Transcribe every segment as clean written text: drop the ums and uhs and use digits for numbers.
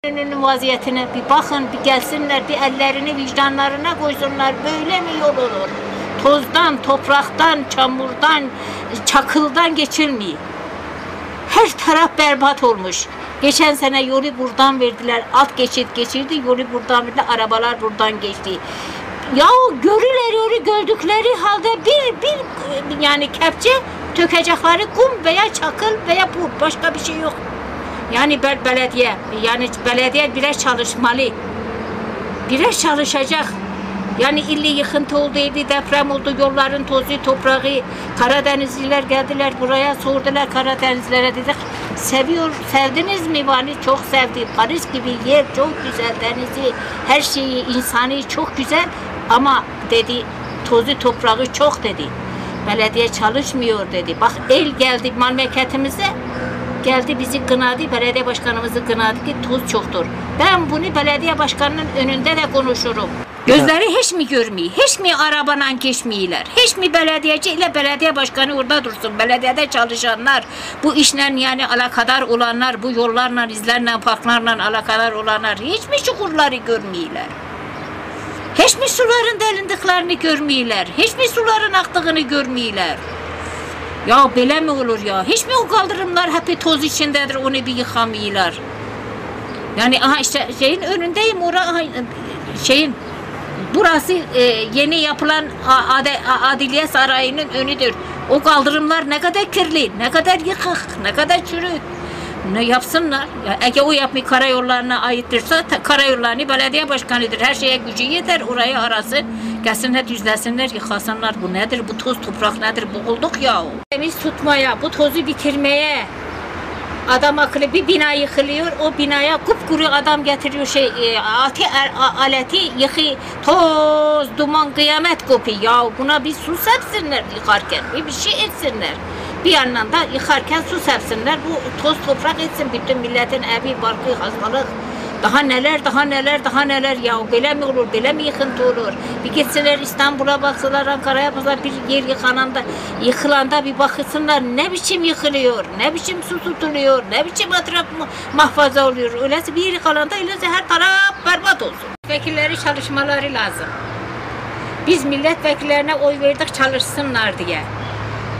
Önünün vaziyetine bir bakın, bir gelsinler, bir ellerini vicdanlarına koysunlar. Böyle mi yol olur? Tozdan, topraktan, çamurdan, çakıldan geçilmiyor. Her taraf berbat olmuş. Geçen sene yolu buradan verdiler, alt geçit geçirdi, yolu buradan verdiler, arabalar buradan geçti. Yahu görüleri gördükleri halde bir yani kepçe tökecekleri kum veya çakıl veya pul, başka bir şey yok. Yani belediye biraz çalışmalı. Biraz çalışacak. Yani illi yıkıntı oldu, illi deprem oldu, yolların tozu, toprağı. Karadenizliler geldiler buraya, sordular Karadenizlilere, dedik sevdiniz mi? Yani çok sevdim. Paris gibi yer, çok güzel, denizi, her şeyi, insanı çok güzel. Ama dedi, tozu, toprağı çok dedi. Belediye çalışmıyor dedi. Bak el geldi memleketimize. Geldi bizi kınadı, belediye başkanımızı kınadı ki toz çoktur. Ben bunu belediye başkanının önünde de konuşurum. Gözleri hiç mi görmüyor? Hiç mi arabadan geçmiyorlar? Hiç mi belediyeci ile belediye başkanı orada dursun? Belediyede çalışanlar, bu işle yani alakadar olanlar, bu yollarla, izlerle, parklarla alakadar olanlar hiç mi çukurları görmüyorlar? Hiç mi suların delindiklerini görmüyorlar? Hiç mi suların aktığını görmüyorlar? Ya böyle mi olur ya? Hiç mi o kaldırımlar hep toz içindedir, onu bir yıkamıyorlar? Yani aha işte şeyin önündeyim, burası yeni yapılan Adliye Sarayı'nın önüdür. O kaldırımlar ne kadar kirli, ne kadar yıkık, ne kadar çürük. Ne yapsınlar? Ya, eğer o yapmayı karayollarına aittirse, karayollarını belediye başkanıdır. Her şeye gücü yeter, orayı arasın. Gelsinler, düzlesinler, yıkasınlar. Bu nedir? Bu toz toprak nedir? Boğulduk ya. Temiz tutmaya, bu tozu bitirmeye, adam akıllı bir bina yıkılıyor, o binaya kupkuru adam getiriyor aleti yıkı, toz, duman, kıyamet kopuyor. Ya buna bir su serpsinler yıkarken, bir şey etsinler. Bir yandan da yıkarken su serpsinler, bu toz toprak etsin, bütün milletin evi, barkı, hastalık. Daha neler ya, böyle mi olur, böyle mi yıkıntı olur? Bir gitsinler İstanbul'a baksınlar, Ankara'ya baksınlar, bir yer yıkılanda bir bakısınlar, ne biçim yıkılıyor, ne biçim su tutuluyor, ne biçim etraf mahfaza oluyor. Öyleyse bir yer yıkılanda, öyleyse her taraf berbat olsun. Vekilleri çalışmaları lazım. Biz milletvekillerine oy verdik çalışsınlar diye.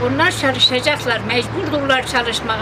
Onlar çalışacaklar, mecburdurlar çalışmaya.